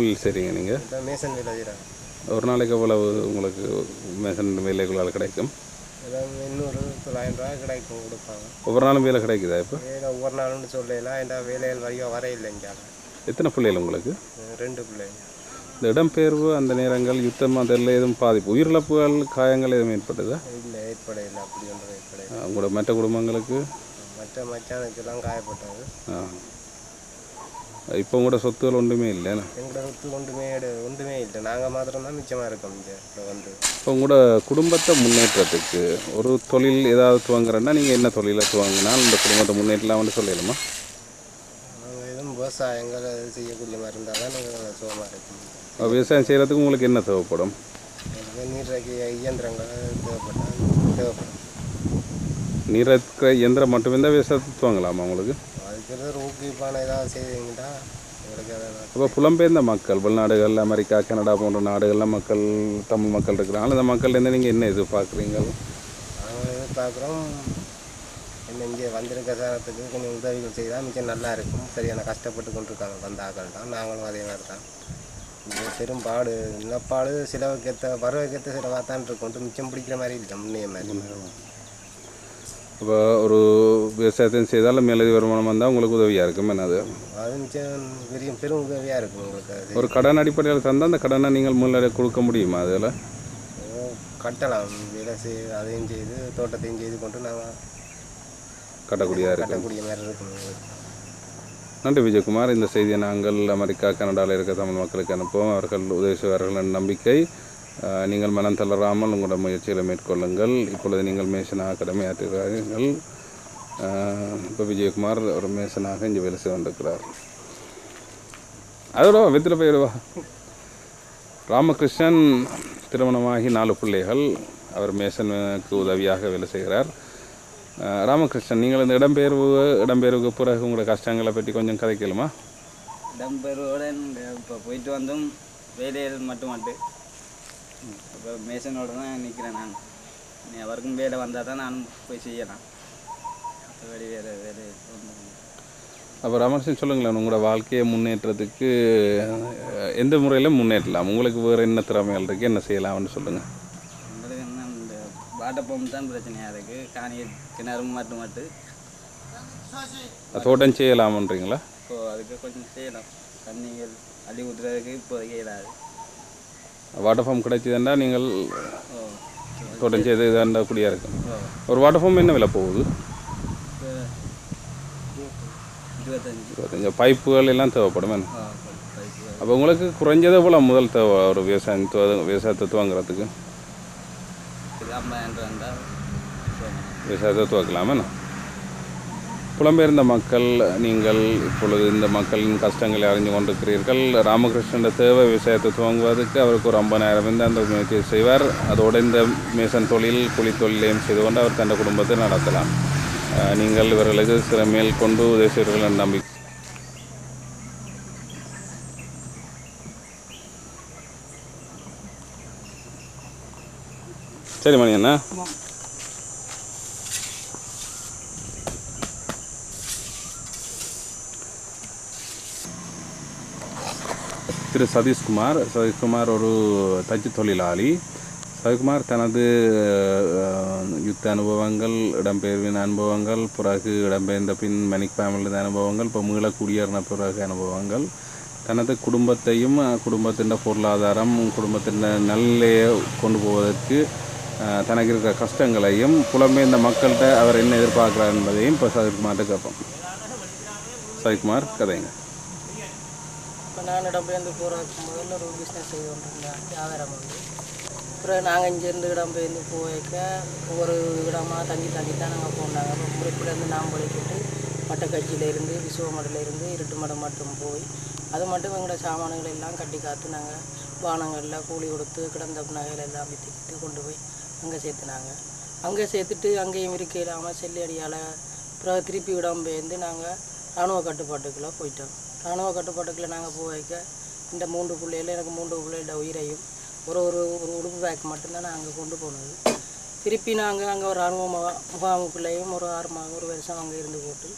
சரிங்க. நீங்கள் மேசன் வேலை செய்கிறாங்க. ஒரு நாளைக்கு எவ்வளவு உங்களுக்கு மேசன் வேலைகளால் கிடைக்கும்? இன்னொரு 900 ரூபா கிடைக்கும் கொடுப்பாங்க. ஒவ்வொரு நாளும் வேலை கிடைக்குதா? இப்போ வேலை ஒவ்வொரு நாள்னு சொல்லலாம். என் வேலைகள் வர இல்லைங்க. எத்தனை பிள்ளைகள் உங்களுக்கு? 2 பிள்ளைங்க. இந்த இடம்பெயர்வு அந்த நேரங்கள் யுத்தம் அதில் எதுவும் பாதிப்பு உயிரிழப்புகள் காயங்கள் எதுவும் ஏற்பட்டதா? இல்லை, ஏற்படையில்லை. அப்படி ஒன்றும் ஏற்படையில்லை. உங்களோட மற்ற குடும்பங்களுக்கு மச்சானுக்கெல்லாம் காயப்பட்டது. இப்போ உங்களோட சொத்துகள் ஒன்றுமே இல்லை? எங்களோட சொத்து ஒன்றுமே இல்லை. நாங்கள் மாத்திரம்தான் மிச்சமாக இருக்கோம் இங்கே வந்து. இப்போ உங்களோட குடும்பத்தை முன்னேற்றத்துக்கு ஒரு தொழில் ஏதாவது துவங்குறேன்னா நீங்கள் என்ன தொழிலை துவங்கினால் இந்த குடும்பத்தை முன்னேற்றலாம்னு சொல்லலாமா? நாங்கள் எதுவும் விவசாயங்கள் செய்யக்கூடிய மாதிரி இருந்தால் தான் நாங்கள் சுகமாக இருக்கோம். விவசாயம் செய்கிறதுக்கு உங்களுக்கு என்ன தேவைப்படும்? நீர்க்கு இயந்திரங்கள் தேவைப்படும். நீரற்கிற இயந்திரம் மட்டுமே தான் விவசாயத்தை துவங்கலாமா உங்களுக்கு? அதுக்கு ஒரு ஊக்குவிப்பான ஏதாவது செய்வீங்கன்னா எங்களுக்கு அதை. இப்போ புலம்பெயர்ந்த மக்கள் வெளிநாடுகள் அமெரிக்கா கனடா போன்ற நாடுகளில் மக்கள் தமிழ் மக்கள் இருக்கிறாங்க. அந்த மக்கள்லேருந்து நீங்கள் என்ன எதிர்பார்க்குறீங்க? நாங்கள் எதிர்பார்க்குறோம், என்ன இங்கே வந்திருக்க சாரத்துக்கு கொஞ்சம் உதவிகள் செய்தால் மிச்சம் நல்லா இருக்கும். சரியான கஷ்டப்பட்டு கொண்டிருக்காங்க வந்த ஆக்கள் தான். நாங்களும் அதே மாதிரி தான். இங்கே பெரும்பாடு நிலப்பாடு சிலவுக்கேற்ற வரவுக்கேற்ற சிலவாக தான் இருக்கும். மிச்சம் பிடிக்கிற மாதிரி இல்லை முன்னைய மாதிரி. இப்போ ஒரு விவசாயத்தையும் செய்தாலும் மேலதி வருமானம் வந்தால் உங்களுக்கு உதவியாக இருக்கும். என்னது அது மிச்சம் பெரும் உதவியாக இருக்கும் உங்களுக்கு. ஒரு கடன் அடிப்படையில் தந்தால் அந்த கடனை நீங்கள் முன்னே கொடுக்க முடியுமா? அதில் கட்டலாம். வேலை அதையும் செய்து தோட்டத்தையும் செய்து கொண்டு நாங்கள் கட்டக்கூடிய மாதிரி இருக்கும். நன்றி விஜயகுமார். இந்த செய்தியை நாங்கள் அமெரிக்கா கனடாவில் இருக்க தமிழ் மக்களுக்கு அனுப்புவோம். அவர்கள் உதவி செய்வார்கள் நம்பிக்கை. நீங்கள் மனம் தளராமல் உங்களோட முயற்சிகளை மேற்கொள்ளுங்கள். இப்பொழுது நீங்கள் மேசனாக கடமையாற்றுகிறார்கள். இப்போ விஜயகுமார் ஒரு மேசனாக இங்கே வேலை செய்து கொண்டிருக்கிறார். அதோட வெத்திர போயிடுவா. ராமகிருஷ்ணன் திருமணமாகி 4 பிள்ளைகள். அவர் மேசனுக்கு உதவியாக வேலை செய்கிறார். ராமகிருஷ்ணன், நீங்கள் இந்த இடம்பெயர்வுக்கு பிறகு உங்களோட கஷ்டங்களை பற்றி கொஞ்சம் கதைக்கலுமா? இடம்பெயர்வோடு இப்போ போயிட்டு வந்தோம். வேலையில் மட்டும் இப்போ மேசனோடு தான் நிற்கிறேன் நான். அவருக்கும் வேலை வந்தால் தான் நானும் போய் செய்யலாம். மற்றபடி வேறு வேலை ஒன்றும். அப்போ ராமகிருஷ்ணன், சொல்லுங்களேன், உங்களோட வாழ்க்கையை முன்னேற்றத்துக்கு எந்த முறையில் முன்னேற்றலாம்? உங்களுக்கு வேறு என்ன திறமைகள் இருக்குது, என்ன செய்யலாம்னு சொல்லுங்கள். எங்களுக்கு என்ன இந்த வாட்டர் பம்ப் தான் பிரச்சனையாக இருக்குது. கிணறும் மட்டும் தோட்டம் செய்யலாமன்றீங்களா? இப்போது அதுக்கு கொஞ்சம் செய்யலாம். தண்ணிகள் அள்ளி ஊற்றுறதுக்கு இப்போதைக்கு இயலாது. வாட்டர் ஃபார்ம் கிடைச்சதுன்னா நீங்கள் தோட்டம் செய்து இதாண்டக்கூடியாக இருக்கும். ஒரு வாட்டர் ஃபார்ம் என்ன விலை போகுது? 25. பைப்புகள் எல்லாம் தேவைப்படும். அப்போ உங்களுக்கு குறைஞ்சதை போல் முதல் தேவை ஒரு விவசாயத்தை துவங்குறதுக்கு? விவசாயத்தை துவக்கலாமே. புலம்பெயர்ந்த மக்கள், நீங்கள் இப்பொழுது இந்த மக்களின் கஷ்டங்களை அறிஞ்சு கொண்டிருக்கிறீர்கள். ராமகிருஷ்ணன் தேவை விவசாயத்தை துவங்குவதற்கு அவருக்கு ஒரு 50,000 அந்த முயற்சி செய்வார். அதோடு இந்த மேசன் தொழில் கூலி தொழிலையும் செய்து கொண்டு அவர் தன் குடும்பத்தை நடத்தலாம். நீங்கள் இவர்களுக்கு சில மேல் கொண்டு உதவி செய்வர்கள் நம்பிக்கை. சரி மணி அண்ணா. திரு சதீஷ்குமார் ஒரு தச்சு தொழிலாளி. சதீஷ்குமார் தனது யுத்த அனுபவங்கள், இடம்பெயர்வின் அனுபவங்கள், பிறகு இடம்பெயர்ந்த பின் மணிக் ஃபேமிலியின் அனுபவங்கள், இப்போ மீள குடியேறின பிறகு அனுபவங்கள், தனது குடும்பத்தையும் குடும்பத்தின் பொருளாதாரம், குடும்பத்தின் நல்லையை கொண்டு போவதற்கு தனக்கு இருக்கிற கஷ்டங்களையும் புலம்பெயர்ந்த மக்கள்கிட்ட அவர் என்ன எதிர்பார்க்குறார் என்பதையும் இப்போ சதீஷ்குமார்கிட்ட கேட்போம். சதீஷ்குமார், கதைங்க. இப்போ நான் இடம்பெயர்ந்து போகிறதுக்கு முதல்ல ஒரு பிஸ்னஸ் செய்து கொண்டிருந்தேன், வியாபாரம் வந்து. அப்புறம் நாங்கள் இங்கேருந்து இடம்பெயர்ந்து போய்க்க ஒவ்வொரு இடமாக தங்கி தான் நாங்கள் போனாங்க. அப்போ முறைப்பிலேருந்து நாம்பொழிக்கிட்டு மட்டக்கட்சியிலேருந்து விசுவமடையிலேருந்து இருட்டுமடம் மட்டும் போய் அது மட்டும் எங்களோட சாமான்கள் எல்லாம் கட்டி காத்து நாங்கள் வானங்களில் கூலி கொடுத்து கிடந்த நகைகள் எல்லாம் விற்றுக்கிட்டு கொண்டு போய் அங்கே சேர்த்துனாங்க. அங்கே சேர்த்துட்டு அங்கேயும் இருக்க இல்லாமல் செல்லடியால் அப்புறம் திருப்பி இடம்பெயர்ந்து நாங்கள் இராணுவ கட்டுப்பாட்டுக்குள்ளே போயிட்டோம். இராணுவ கட்டுப்பாட்டுக்குள்ளே நாங்கள் போய்க்க இந்த 3 பிள்ளைகள், எனக்கு 3 பிள்ளைகளோட உயிரையும் ஒரு உடுப்பு பேக் மட்டும்தான் நான் அங்கே கொண்டு போனது. திருப்பி நாங்கள் அங்கே ஒரு இராணுவ முகாமுக்குள்ளேயும் ஒரு 1 வருஷம் அங்கே இருந்து போட்டு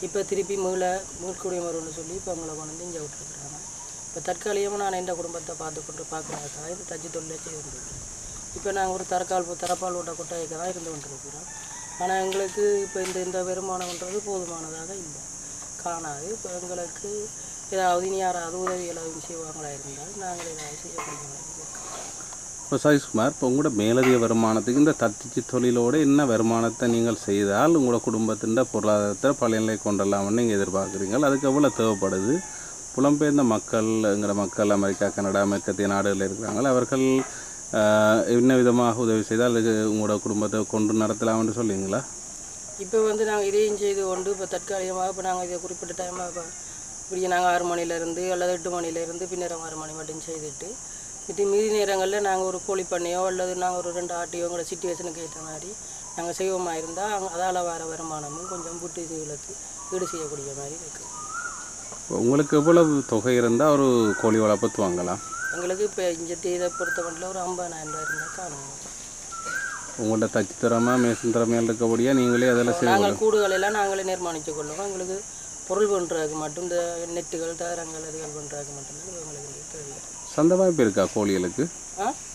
இப்போ திருப்பி மீள்குடியமருன்னு சொல்லி இப்போ எங்களை கொண்டு வந்து இங்கே விட்டுருக்குறாங்க. இப்போ தற்காலிகமாக நான் எந்த குடும்பத்தை பார்க்குறதுக்காக இந்த தச்சு தொழிலை செய்திருக்கேன். இப்போ நாங்கள் ஒரு தரப்பால் ஓட்ட கொட்டாய்க்கு தான் இருந்து கொண்டிருக்கிறோம். ஆனால் எங்களுக்கு இப்போ இந்த வருமானம்ன்றது போதுமானதாக இல்லை, காணாது. இப்போ எங்களுக்கு ஏதாவது இனி யாராவது உதவி ஏதாவது செய்வாங்களா இருந்தால் நாங்கள் ஏதாவது செய்யக்கூடிய மாதிரி இருக்கும். இப்போ சதீஷ்குமார், இப்போ உங்களோட மேலதிக வருமானத்துக்கு இந்த தச்சு தொழிலோடு என்ன வருமானத்தை நீங்கள் செய்தால் உங்களோட குடும்பத்தின் பொருளாதாரத்தை பழைய நிலை கொண்டலாம்னு நீங்கள் எதிர்பார்க்குறீங்க? அதுக்கு எவ்வளோ தேவைப்படுது? புலம்பெயர்ந்த மக்கள்ங்கிற மக்கள் அமெரிக்கா, கனடா, மேற்கத்திய நாடுகளில் இருக்கிறாங்க. அவர்கள் என்ன விதமாக உதவி செய்தால் அதுக்கு உங்களோட குடும்பத்தை கொண்டு நடத்தலாம்னு சொல்லுவீங்களா? இப்போ நாங்கள் இதையும் செய்து கொண்டு இப்போ தற்காலிகமாக இப்போ நாங்கள் இதை குறிப்பிட்ட டைமாக இப்போ இப்படி நாங்கள் 6 மணிலேருந்து அல்லது 8 மணிலேருந்து பின்னரம் 6 மணி மட்டும் செய்துட்டு மீதி நேரங்களில் நாங்கள் ஒரு கோழி பண்ணையோ அல்லது நாங்கள் ஒரு 2 ஆட்டியோ எங்களோட சிச்சுவேஷனுக்கு ஏற்ற மாதிரி நாங்கள் செய்வோமா இருந்தால் அதால் வர வருமானமும் கொஞ்சம் வீட்டு இதுகளுக்கு ஈடு செய்யக்கூடிய மாதிரி இருக்குது. உங்களுக்கு எவ்வளவு தொகை இருந்தால் ஒரு கோழி வளர்ப்பு வாங்கலாம்? எங்களுக்கு இப்போ இங்கே இதை பொறுத்த மட்டும் ஒரு 50,000 ரூபா இருந்தால் காணும். உங்கள்கிட்ட தச்சு திறமை மேசன் திறமையாக இருக்கக்கூடிய நீங்களே அதில் நாங்கள் கூடுகளெல்லாம் நாங்களே நிர்மாணித்து கொள்ளுவோம். எங்களுக்கு பொருள் பண்ணுறதுக்கு மட்டும் இந்த நெட்டுகள் தகரங்கள் அதுகள் பண்ணுறதுக்கு மட்டும்தான் எங்களுக்கு தேவை. சந்தை வாய்ப்பு இருக்கா கோழிகளுக்கு?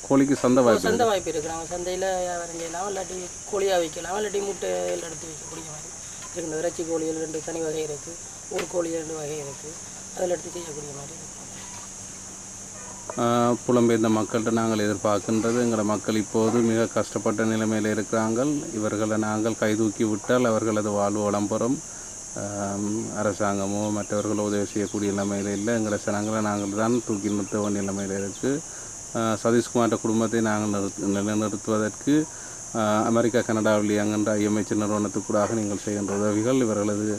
கோழிக்கு சந்தை வாய்ப்பு இருக்குது. நாங்கள் சந்தையில் வியாபாரம் செய்யலாம், இல்லாட்டி கோழியாக வைக்கலாம், இல்லாட்டி முட்டையில் எடுத்து வைக்கக்கூடிய மாதிரி இருக்குது. இறைச்சி கோழிகள் 2 தனி வகை இருக்குது, ஒரு கோழி 2 வகை இருக்குது, அதில் எடுத்து செய்யக்கூடிய மாதிரி இருக்குது. புலம்பெயர்ந்த மக்கள்கிட்ட நாங்கள் எதிர்பார்க்கின்றது, எங்களோட மக்கள் இப்போது மிக கஷ்டப்பட்ட நிலைமையில் இருக்கிறாங்க. இவர்களை நாங்கள் கைதூக்கி விட்டால் அவர்களது வாழ்வு வளம்பெறும். அரசாங்கமோ மற்றவர்களோ உதவி செய்யக்கூடிய நிலைமையில் இல்லை. எங்களை சனங்களை நாங்கள் தான் தூக்கி நிறுத்த வேண்டிய நிலைமையில் இருக்குது. சதீஷ்குமார்ட்ட குடும்பத்தை நாங்கள் நிலைநிறுத்துவதற்கு அமெரிக்கா, கனடாவில் அங்கின்ற IMH நிறுவனத்துக்கூடாக நீங்கள் செய்கின்ற உதவிகள் இவர்களது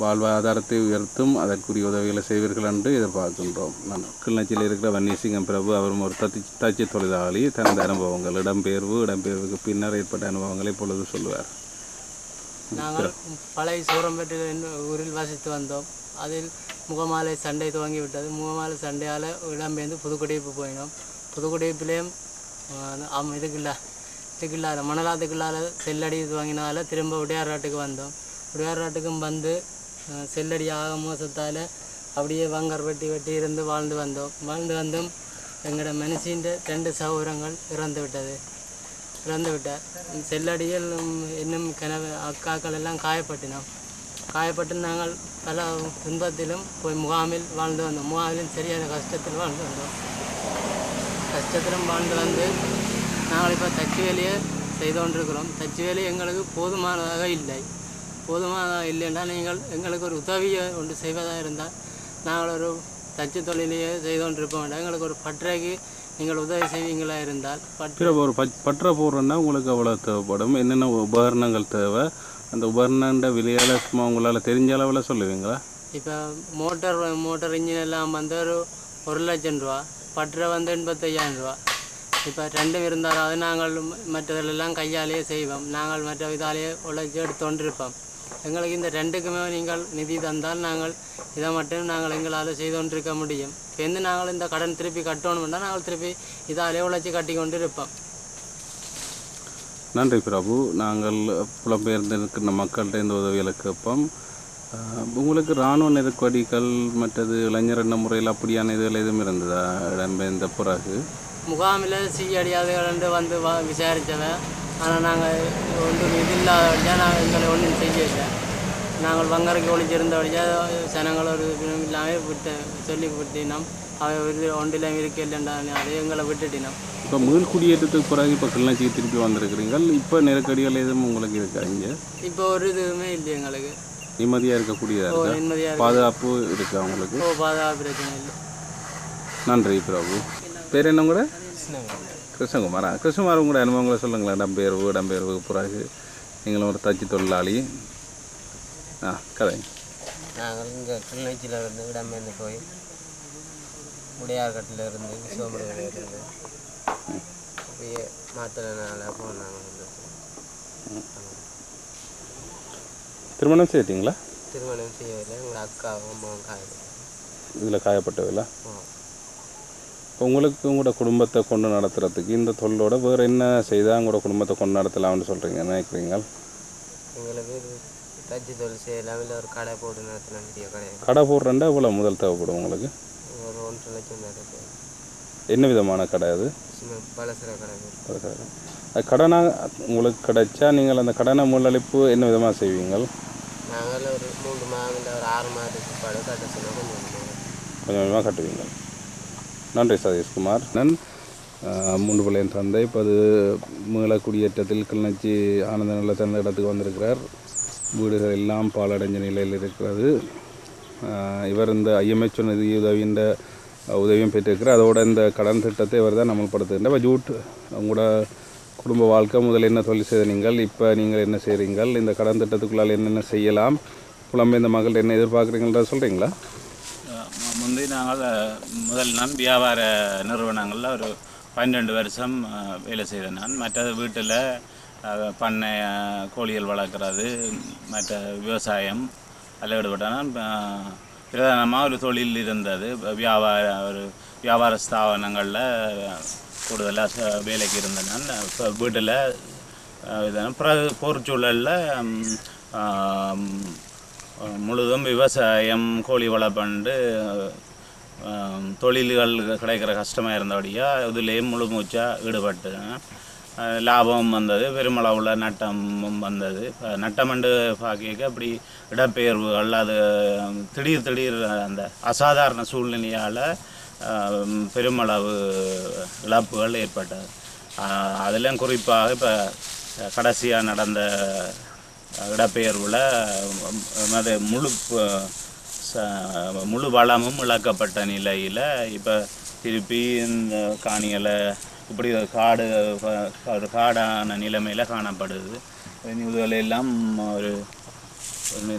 வாழ்வாதாரத்தை உயர்த்தும், அதற்குரிய உதவிகளை செய்வீர்கள் என்று எதிர்பார்க்கின்றோம். நான் கிளிநொச்சியில் இருக்கிற வன்னிசிங்கம் பிரபு, அவரும் ஒரு தச்சு தொழிலாளி. தனது அனுபவங்கள் இடம்பெயர்வுக்கு பின்னர் ஏற்பட்ட அனுபவங்களை இப்பொழுது சொல்லுவார். நாங்கள் பழைய சோரம்பேட்டு ஊரில் வசித்து வந்தோம். அதில் முகமாலை சண்டை துவங்கிவிட்டது. முகமாலை சண்டையால் இடம்பெயர்ந்து புதுக்குடியிருப்பு போயினோம். புதுக்குடியிருப்பிலேயும் இதுக்குள்ளார மணலாத்துக்குள்ளார செல்லடி துவங்கினால திரும்ப உடையார்நாட்டுக்கு வந்தோம். உடையார்நாட்டுக்கும் வந்து செல்லடி ஆக மோசத்தால் அப்படியே வங்கர் வெட்டி இருந்து வாழ்ந்து வந்தும் எங்களோட மனுஷின் 2 சகோதரங்கள் இறந்து விட்டார். செல்லடியில் இன்னும் அக்காக்கள் எல்லாம் காயப்பட்டு நாங்கள் பல துன்பத்திலும் போய் முகாமில் வாழ்ந்து வந்தோம். முகாமிலும் சரியான கஷ்டத்தில் வாழ்ந்து வந்தோம். கஷ்டத்திலும் வாழ்ந்து வந்து நாங்கள் இப்போ தச்சு வேலையை செய்து கொண்டிருக்கிறோம். தச்சு வேலை எங்களுக்கு போதுமானதாக இல்லைன்னா நீங்கள் எங்களுக்கு ஒரு உதவியை ஒன்று செய்வதாக இருந்தால் நாங்கள் ஒரு தச்சு தொழிலையே செய்து கொண்டிருப்போம் வேண்டாம். எங்களுக்கு ஒரு பற்றைக்கு நீங்கள் உதவி செய்வீங்களா இருந்தால் ஒரு பற்ற போடுறோன்னா உங்களுக்கு அவ்வளோ தேவைப்படும். என்னென்ன உபகரணங்கள் தேவை, அந்த உபகரண விலையால் சும்மா உங்களால் தெரிஞ்ச அளவில் சொல்லுவீங்களா? இப்போ மோட்டர் இன்ஜின் எல்லாம் வந்து ஒரு 1,00,000 ரூபா, பற்றை வந்து 85,000 ரூபா. இப்போ 2 இருந்தால் அது நாங்கள் மற்றதெல்லாம் கையாலேயே செய்வோம். நாங்கள் மற்ற இதாலேயே உழைச்சி எடுத்துக்கொண்டிருப்போம். எங்களுக்கு இந்த 2க்குமே நீங்கள் நிதி தந்தால் நாங்கள் இதை மட்டும் நாங்கள் எங்களால் செய்து கொண்டிருக்க முடியும். இப்போ நாங்கள் இந்த கடன் திருப்பி கட்டணும்னா நாங்கள் திருப்பி இதாலே உழைச்சி கட்டி கொண்டு இருப்போம். நன்றி பிரபு. நாங்கள் புலம்பெயர்ந்து இருக்கிற மக்கள்கிட்ட இந்த உதவிகளை கேட்போம். உங்களுக்கு இராணுவ நெருக்கடிகள் மற்றது இளைஞர் எண்ண முறையில் அப்படியான இதுகள் எதுவும் இருந்ததா இடம்பெயர்ந்த பிறகு? முகாமில் அடியாதுகள் வந்து விசாரித்தவன், ஆனால் நாங்கள் ஒன்றும் இது இல்லாதபடியாக நாங்கள் எங்களை ஒன்றும் செய்யலை. நாங்கள் வங்கரைக்கு ஒழிச்சிருந்தபடியாக ஜனங்கள் ஒரு இல்லாமல் சொல்லி விட்டினோம். அவை ஒன்றிலும் இருக்கலைண்டா அதே எங்களை விட்டுட்டினோம். இப்போ மீள் குடியேற்றத்துக்கு பிறகு இப்போ கிளிநொச்சிக்கு திருப்பி வந்திருக்கிறீங்க. இப்போ நெருக்கடிகள் எதுவும் உங்களுக்கு இருக்கா? இங்கே இப்போ ஒரு இதுவுமே இல்லை. எங்களுக்கு நிம்மதியாக இருக்கக்கூடியதாக இருக்கா? பாதுகாப்பு இருக்கா உங்களுக்கு? பாதுகாப்பு பிரச்சனை இல்லை. நன்றி பிரபு. பேர் என்ன கூட? கிருஷ்ணகுமாரா. கிருஷ்ணகுமார், உங்களோட அனுபவங்களை சொல்லுங்களேன். இடம்பெயர்வுக்கு பிறகு நீங்களும் ஒரு தச்சு தொழிலாளி. கதை. நாங்கள் இங்கே கிளிநொச்சியில் இருந்து இடம்பெயர்ந்து போய் உடையார்கட்டில் இருந்து விஸ்வமுறையில் இருந்து அப்படியே மாத்திரனால போனாங்க. திருமணம் செய்யிட்டீங்களா? திருமணம் செய்யவில்லை. எங்கள் அக்காவும் அம்மாவும் காயப்பட்டு இதில் காயப்பட்டவில்லை. இப்போ உங்களுக்கு உங்களோட குடும்பத்தை கொண்டு நடத்துறதுக்கு இந்த தொழிலோட வேறு என்ன செய்தால் உங்களோட குடும்பத்தை கொண்டு நடத்தலாம்னு சொல்கிறீங்க நினைக்கிறீங்க? எங்களுக்கு தச்சு தொழில் செய்யலாம், இல்லை ஒரு கடை போட்டு நடத்தலாம். பெரிய கடை போடுறேன்டா இவ்வளோ முதல் தேவைப்படும் உங்களுக்கு? ஒரு 1.5 லட்சம் தான் இருக்கு. என்ன விதமான கடை அது? சின்ன பலசர கடை. அது கடனாக உங்களுக்கு கிடைச்சா நீங்கள் அந்த கடனை முன்னளிப்பு என்ன விதமாக செய்வீங்கள்? நாங்கள் ஒரு 3 மாதம் இல்லை ஒரு 6 மாதத்துக்கு பாடு கட்ட சொன்னால் கொஞ்சம் கொஞ்சமாக கட்டுவீங்க. நன்றி சதீஷ்குமார். நான் 3 பிள்ளையின் தந்தை. இப்போ அது மீள குடியேற்றத்தில் கிளிநொச்சி ஆனந்த நல்ல தந்த இடத்துக்கு வந்திருக்கிறார். வீடுகள் எல்லாம் பாலடைஞ்ச நிலையில் இருக்கிறது. இவர் இந்த IMH நிதி உதவியும் பெற்றிருக்கிறார். அதோட இந்த கடன் திட்டத்தை இவர் தான் அமல்படுத்துகின்ற. இப்போ உங்களோட குடும்ப வாழ்க்கை முதல்ல என்ன தொழில் செய்த நீங்கள், இப்போ நீங்கள் என்ன செய்கிறீங்கள், இந்த கடன் திட்டத்துக்குள்ளால் என்னென்ன செய்யலாம், புலம்பெயர்ந்த மக்கள் என்ன எதிர்பார்க்குறீங்கன்றத சொல்கிறீங்களா? முந்தி நாங்கள் நான் வியாபார நிறுவனங்களில் ஒரு 12 வருஷம் வேலை செய்தேன். நான் மற்றது வீட்டில் பண்ணை கோழிகள் வளர்க்குறது மற்ற விவசாயம் அதில் ஈடுபட்டேன். பிரதானமாக ஒரு தொழில் இருந்தது. வியாபார ஸ்தாபனங்களில் கூடுதலாக வேலைக்கு இருந்தேன். நான் இப்போ வீட்டில் பொருட்சூழலில் முழுதும் விவசாயம் கோழி வளர்ப்பண்டு தொழில்கள் கிடைக்கிற கஷ்டமாக இருந்தபடியாக இதுலேயும் முழு மூச்சாக ஈடுபட்டு லாபம் வந்தது. பெருமளவில் நட்டமும் வந்தது. நட்டமண்டு பார்க்க அப்படி இடப்பெயர்வுகள் அது திடீர் அந்த அசாதாரண சூழ்நிலையால் பெருமளவு இழப்புகள் ஏற்பட்டது. அதிலும் குறிப்பாக இப்போ கடைசியாக நடந்த இடப்பெயர்வில் அது முழு வளமும் இழக்கப்பட்ட நிலையில் இப்போ திருப்பி இந்த காணிகளை இப்படி காடான நிலைமையில் காணப்படுது. இதுகளெல்லாம் ஒரு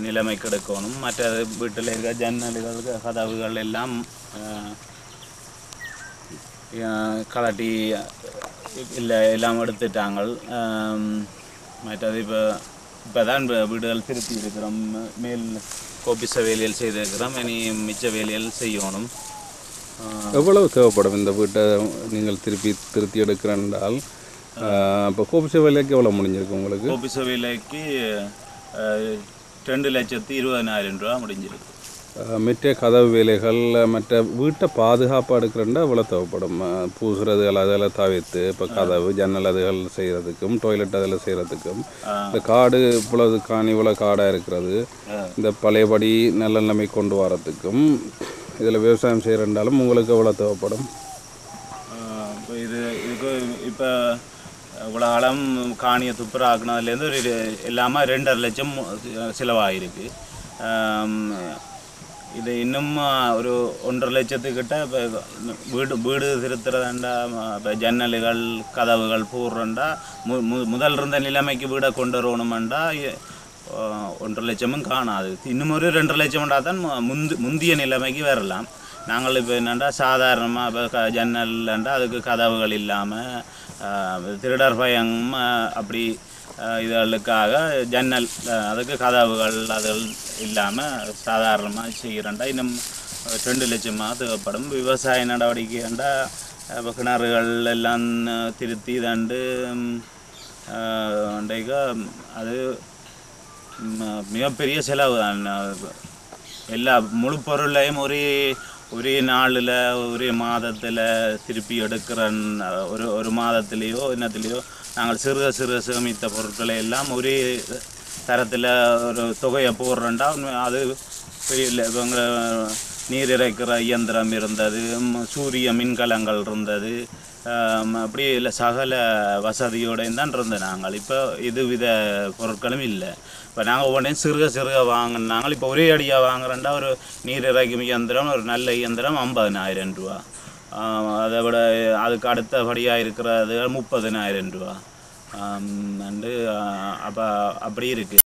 நிலைமைக்கு எடுக்கணும். மற்றது வீட்டில் இருக்க ஜன்னல்கள் கதவுகள் எல்லாம் கலட்டி இல்லை எல்லாம் எடுத்துட்டாங்க. மற்றது இப்போ தான் வீடுகள் திருத்தி இருக்கிறோம். மேல் கோபிச வேலைகள் செய்திருக்கிறோம். இனி மிச்ச வேலைகள் செய்யணும். எவ்வளவு தேவைப்படும் இந்த வீட்டை நீங்கள் திருத்தி எடுக்கிறேன்றால்? இப்போ கோபிச வேலைக்கு எவ்வளோ முடிஞ்சிருக்கு உங்களுக்கு? கோபிச வேலைக்கு 2,20,000 ரூபா முடிஞ்சிருக்கு. மற்ற கதவு வேலைகள் மற்ற வீட்டை பாதுகாப்பாக எடுக்கிறேன்டா எவ்வளோ தேவைப்படும்? பூசுறது அதெல்லாம் தவிர்த்து இப்போ கதவு ஜன்னல் அதுகள் செய்கிறதுக்கும் டாய்லெட் அதில் செய்கிறதுக்கும் இந்த காடு இவ்வளவு இவ்வளோ காடாக இருக்கிறது இந்த பழையபடி நல்ல நிலைமை கொண்டு வரத்துக்கும் இதில் விவசாயம் செய்கிறேன்றாலும் உங்களுக்கு எவ்வளோ தேவைப்படும்? இதுக்கு இப்போ இவ்வளோ காலம் காணியை துப்புராக்குனதுலேருந்து ஒரு இல்லாமல் 2.5 லட்சம் செலவாகிருக்கு. இது இன்னும் ஒரு 1.5 லட்சத்துக்கிட்ட இப்போ வீடு திருத்துறதாண்டா இப்போ ஜன்னல்கள் கதவுகள் போடுறண்டா முதல் இருந்த நிலைமைக்கு வீடை கொண்டு வரணுமெண்டா 1.5 லட்சமும் காணாது. இன்னும் ஒரு 2.5 லட்சம்டா தான் முந்திய நிலைமைக்கு வரலாம். நாங்கள் இப்போ என்னென்னா சாதாரணமாக இப்போ ஜன்னல்ண்டா அதுக்கு கதவுகள் இல்லாமல் திருடர் பயம் அப்படி இதுகளுக்காக ஜன்னல் அதுக்கு கதவுகள் அதுகள் இல்லாமல் சாதாரணமாக செய்கிறேன்டா இன்னும் 2 லட்சமாக தேவைப்படும். விவசாய நடவடிக்கைண்டா இப்போ கிணறுகள் எல்லாம் திருத்தி தண்டு அது மிகப்பெரிய செலவு தான். எல்லா முழு பொருளையும் ஒரே நாளில் ஒரே மாதத்தில் திருப்பி எடுக்கிற ஒரு மாதத்துலேயோ என்னத்துலேயோ நாங்கள் சிறுக சேமித்த பொருட்களை எல்லாம் ஒரே தரத்தில் ஒரு தொகையை போடுறோண்டா அது பெரிய இல்லை. இவங்க நீர் இறைக்கிற இயந்திரம் இருந்தது, சூரிய மின்கலங்கள் இருந்தது, அப்படி இல்லை சகல வசதியோடையும் தான் இருந்தோம் நாங்கள். இப்போ இதுவித பொருட்களும் இல்லை. இப்போ நாங்கள் ஒவ்வொன்றையும் சிறுக வாங்கினாங்க. இப்போ ஒரே அடியாக வாங்குறோண்டா ஒரு நீர் இறைக்கும் இயந்திரம் ஒரு நல்ல இயந்திரம் 50,000 ரூபா. அதை விட அதுக்கு அடுத்தபடியாக இருக்கிறது 30,000 ரூபா. அப்போ அப்படி இருக்குது.